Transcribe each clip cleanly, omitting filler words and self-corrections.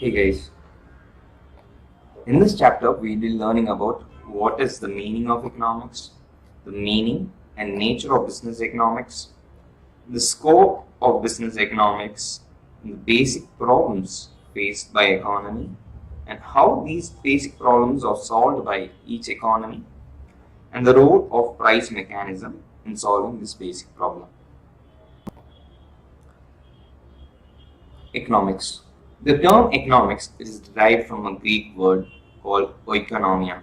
Hey guys, in this chapter we'll be learning about what is the meaning of economics, the meaning and nature of business economics, the scope of business economics, and the basic problems faced by economy, and how these basic problems are solved by each economy, and the role of price mechanism in solving this basic problem. Economics. The term economics is derived from a Greek word called oikonomia,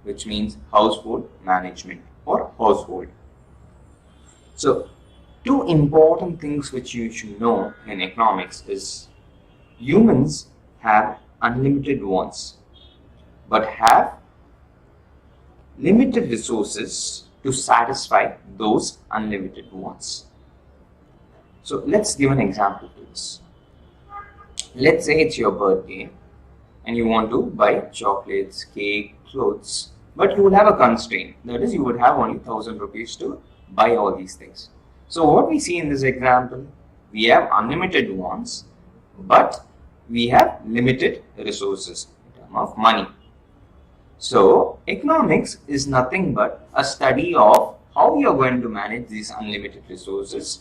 which means household management or household. So, two important things which you should know in economics is humans have unlimited wants but have limited resources to satisfy those unlimited wants. So, let's give an example to this. Let's say it's your birthday and you want to buy chocolates, cake, clothes, but you will have a constraint. That is, you would have only 1,000 rupees to buy all these things. So what we see in this example, we have unlimited wants, but we have limited resources in terms of money. So economics is nothing but a study of how you are going to manage these unlimited resources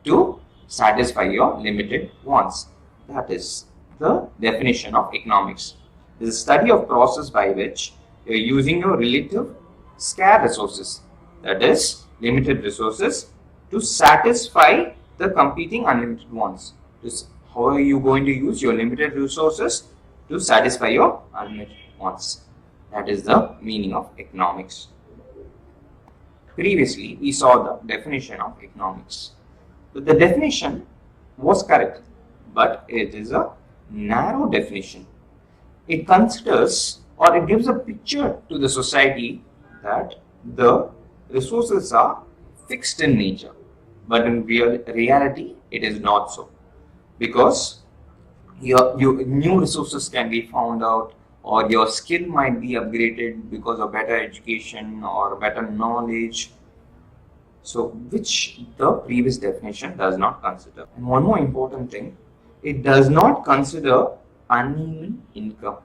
to satisfy your limited wants. That is the definition of economics. It is a study of process by which you are using your relative scarce resources, that is limited resources, to satisfy the competing unlimited wants. How are you going to use your limited resources to satisfy your unlimited wants? That is the meaning of economics. Previously, we saw the definition of economics. The definition was correct, but it is a narrow definition. It considers or it gives a picture to the society that the resources are fixed in nature, but in reality it is not so, because your new resources can be found out, or your skill might be upgraded because of better education or better knowledge, so which the previous definition does not consider. And one more important thing, it does not consider uneven income.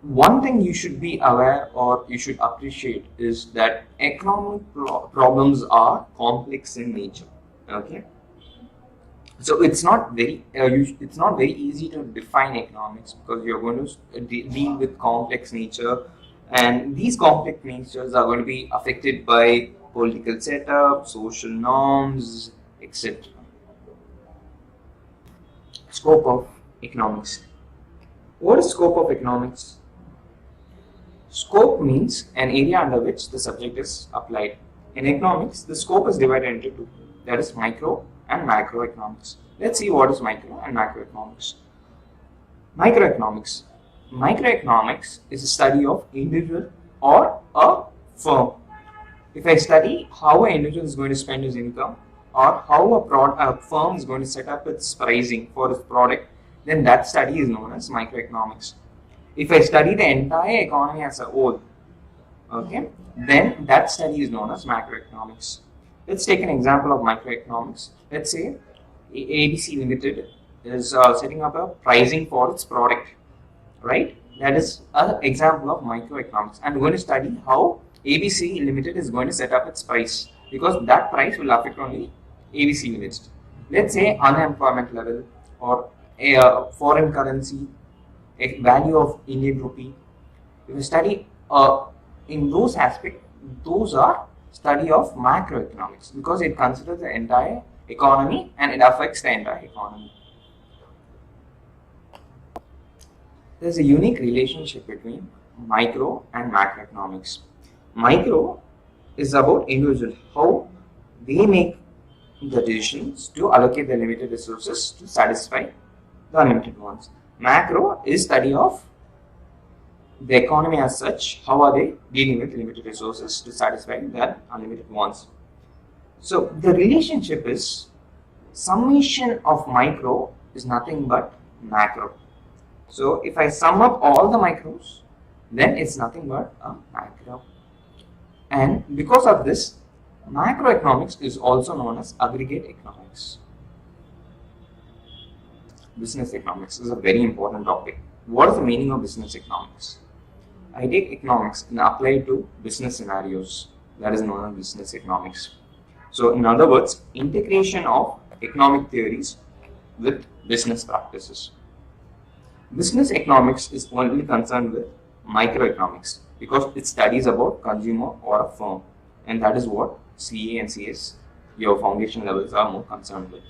One thing you should be aware or you should appreciate is that economic problems are complex in nature. Okay, so it's not very easy to define economics, because you're going to deal with complex nature, and these complex natures are going to be affected by political setup, social norms, etc. Scope of economics. What is scope of economics? Scope means an area under which the subject is applied. In economics, the scope is divided into two, that is micro and macroeconomics. Let's see what is micro and macroeconomics. Microeconomics. Microeconomics is a study of individual or a firm. If I study how an individual is going to spend his income, or how a firm is going to set up its pricing for its product, then that study is known as microeconomics. If I study the entire economy as a whole, okay, then that study is known as macroeconomics. Let's take an example of microeconomics. Let's say ABC Limited is setting up a pricing for its product, right? That is an example of microeconomics. I'm going to study how ABC Limited is going to set up its price, because that price will affect only ABC Limited. Let's say unemployment level, or a foreign currency, a value of Indian rupee. If you study in those aspects, those are study of macroeconomics, because it considers the entire economy and it affects the entire economy. There is a unique relationship between micro and macroeconomics. Micro is about individual, how they make the decisions to allocate the limited resources to satisfy the unlimited ones. Macro is study of the economy as such, how are they dealing with limited resources to satisfy their unlimited wants. So the relationship is summation of micro is nothing but macro. So if I sum up all the micros, then it's nothing but a macro. And because of this, macroeconomics is also known as aggregate economics. business economics is a very important topic. What is the meaning of business economics? I take economics and apply it to business scenarios. That is known as business economics. So in other words, integration of economic theories with business practices. Business economics is only concerned with microeconomics because it studies about consumer or a firm, and that is what CA and CS, your foundation levels, are more concerned with.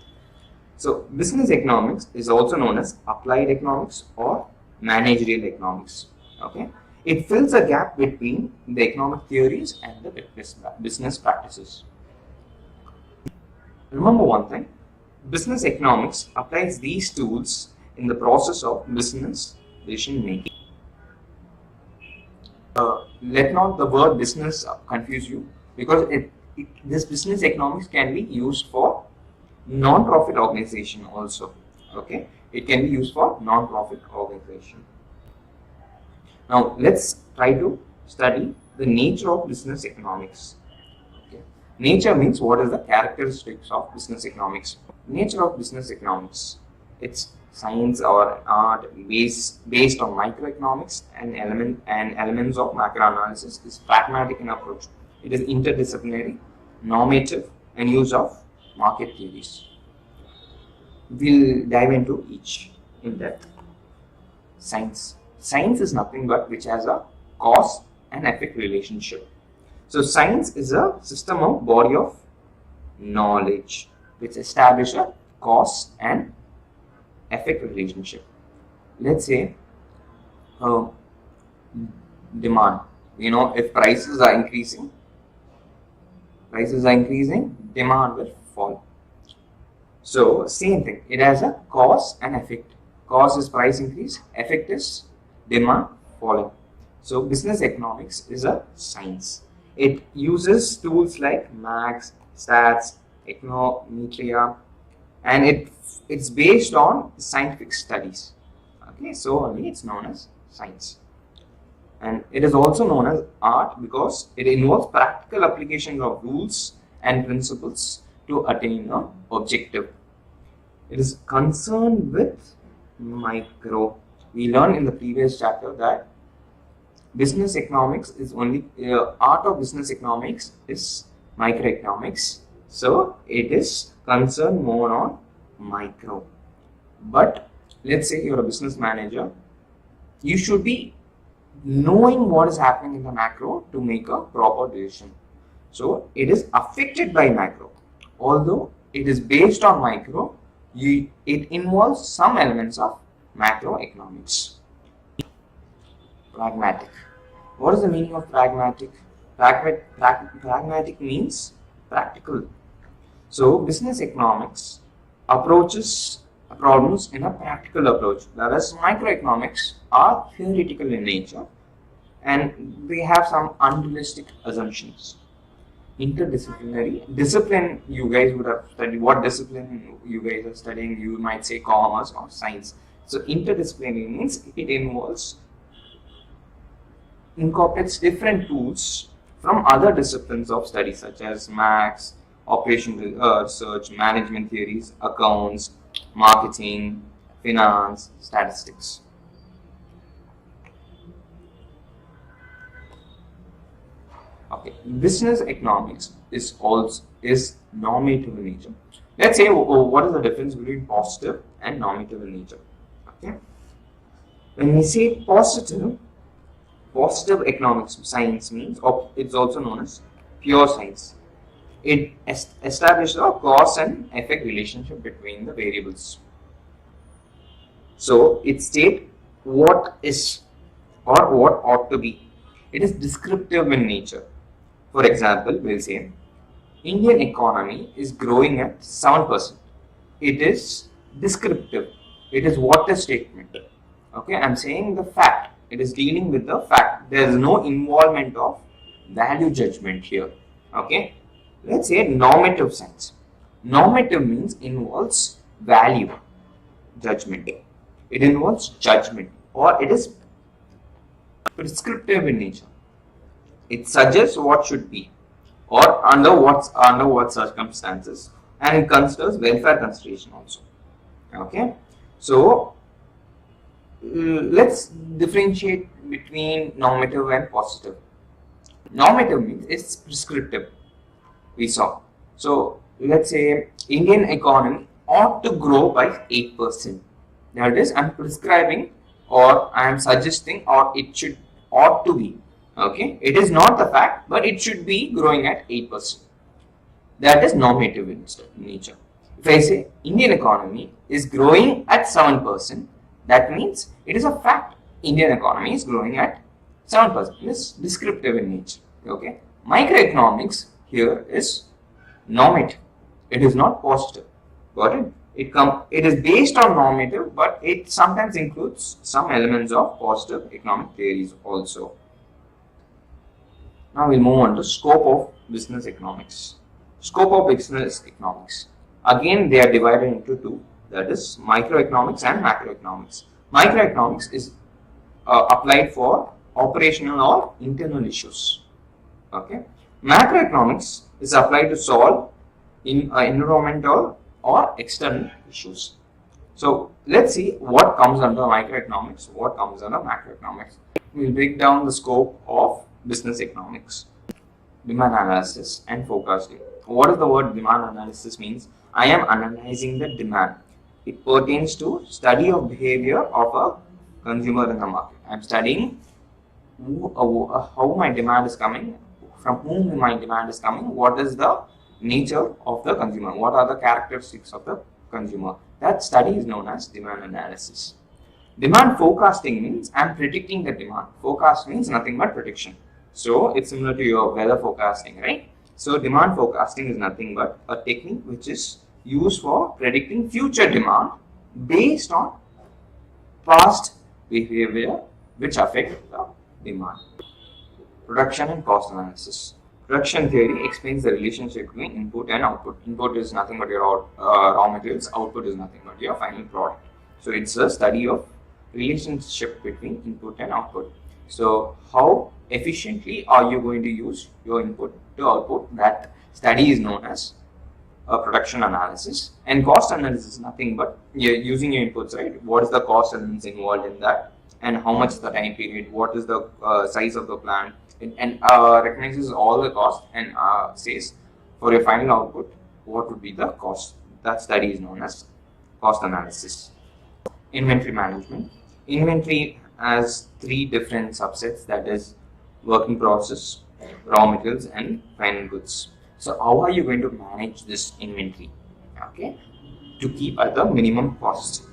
So business economics is also known as applied economics or managerial economics. Okay, it fills a gap between the economic theories and the business practices. Remember one thing, business economics applies these tools in the process of business decision making. Let not the word business confuse you, because this business economics can be used for non-profit organization also. Okay, it can be used for non-profit organization. Now let's try to study the nature of business economics. Okay. Nature means what is the characteristics of business economics. Nature of business economics, it's science or art based on microeconomics and elements of macroanalysis, is pragmatic in approach. It is interdisciplinary, normative, and use of market theories. We'll dive into each in depth. Science. Science is nothing but which has a cause and effect relationship. So science is a system of body of knowledge which establish a cause and effect relationship. Let's say demand. If prices are increasing, demand will fall. So same thing, it has a cause and effect. Cause is price increase, effect is demand falling. So business economics is a science. It uses tools like maths, stats, econometria, and it's based on scientific studies. Okay, so only it's known as science. And it is also known as art because it involves practical application of rules and principles to attain an objective. It is concerned with micro. We learned in the previous chapter that business economics is only art of business economics is microeconomics. So it is concerned more on micro. But let's say you're a business manager, you should be knowing what is happening in the macro to make a proper decision. So it is affected by macro. Although it is based on micro, it involves some elements of macroeconomics. Pragmatic. What is the meaning of pragmatic? Pragmatic means practical. So business economics approaches problems in a practical approach, whereas microeconomics are theoretical in nature and they have some unrealistic assumptions. Interdisciplinary. Discipline, you guys would have studied. What discipline you guys are studying? You might say commerce or science. So interdisciplinary means it incorporates different tools from other disciplines of study such as maths, operational research, management theories, accounts, marketing, finance, statistics. Okay, business economics is normative in nature. Let's say what is the difference between positive and normative in nature. Okay, when we say positive economics science means, it's also known as pure science. It establishes a cause and effect relationship between the variables. So it states what is or what ought to be. It is descriptive in nature. For example, we'll say Indian economy is growing at 7%. It is descriptive. It is what a statement. Okay, I'm saying the fact. It is dealing with the fact. There is no involvement of value judgment here. Okay, let's say normative science. Normative means involves value judgment. It involves judgment, or it is prescriptive in nature. It suggests what should be, or under what circumstances, and it considers welfare consideration also. Okay, So let's differentiate between normative and positive. Normative means it's prescriptive, we saw. So let's say Indian economy ought to grow by 8%. That is, I'm prescribing or I am suggesting or it should ought to be. Okay, it is not the fact, but it should be growing at 8%. That is normative in nature. If I say Indian economy is growing at 7%, that means it is a fact. Indian economy is growing at 7%. It is descriptive in nature. Okay, microeconomics here is normative. It is not positive. Got it? It is based on normative, but it sometimes includes some elements of positive economic theories also. Now we'll move on to scope of business economics. Scope of business economics. Again, they are divided into two. That is microeconomics and macroeconomics. Microeconomics is applied for operational or internal issues. Okay. Macroeconomics is applied to solve environmental or external issues. So let's see what comes under microeconomics, what comes under macroeconomics. We'll break down the scope of business economics. Demand analysis and forecasting. What does the word demand analysis means? I am analyzing the demand. It pertains to study of behavior of a consumer in the market. I am studying how my demand is coming, from whom my demand is coming, what is the nature of the consumer, what are the characteristics of the consumer. That study is known as demand analysis. Demand forecasting means I am predicting the demand. Forecast means nothing but prediction. So it's similar to your weather forecasting, right? So demand forecasting is nothing but a technique which is used for predicting future demand based on past behavior which affect the demand. Production and cost analysis. Production theory explains the relationship between input and output. Input is nothing but your raw materials, output is nothing but your final product. So it's a study of relationship between input and output. So how efficiently are you going to use your input to output? That study is known as production analysis. And cost analysis is nothing but you're using your inputs, right? What is the cost elements involved in that, and how much is the time period, what is the size of the plant, and recognizes all the cost and says for your final output what would be the cost. That study is known as cost analysis. Inventory management. Inventory has three different subsets, that is work in process, raw materials and final goods. So how are you going to manage this inventory? Okay, to keep at the minimum cost,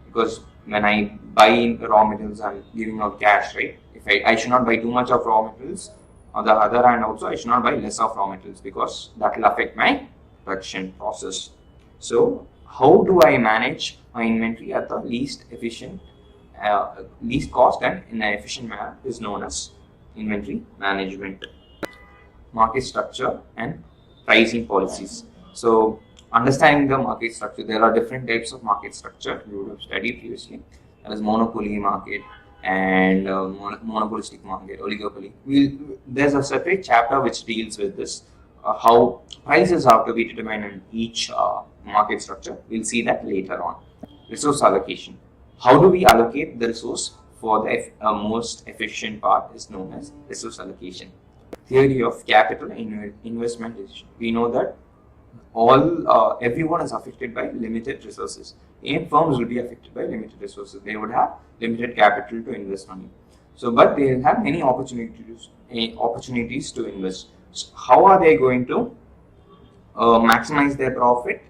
because when I buy raw materials, I'm giving out cash, right? If I should not buy too much of raw materials. On the other hand, also I should not buy less of raw materials because that will affect my production process. So how do I manage my inventory at the least efficient, least cost and in an efficient manner is known as inventory management. Market structure and pricing policies. So understanding the market structure, there are different types of market structure you would have studied previously. There is monopoly market and monopolistic market, oligopoly. There's a separate chapter which deals with this, how prices have to be determined in each market structure. We'll see that later on. Resource allocation. How do we allocate the resource for the most efficient part is known as resource allocation. Theory of capital investment decision. We know that everyone is affected by limited resources. And firms will be affected by limited resources. They would have limited capital to invest money. So, but they will have many opportunities to invest. So how are they going to maximize their profit?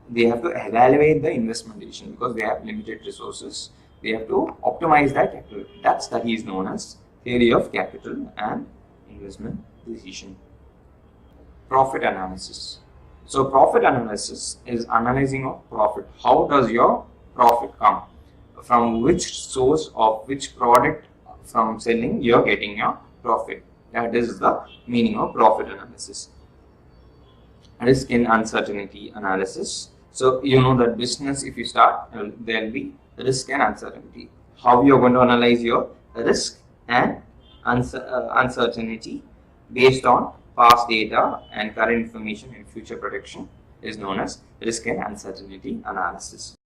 They have to evaluate the investment decision because they have limited resources. They have to optimize that capital. That study is known as theory of capital and investment decision. Profit analysis. So profit analysis is analyzing of profit. How does your profit come? From which source of which product from selling you're getting your profit. That is the meaning of profit analysis. Risk and uncertainty analysis. So you know that business, if you start, there will be risk and uncertainty. How you're going to analyze your risk and uncertainty based on past data and current information and future prediction is known as risk and uncertainty analysis.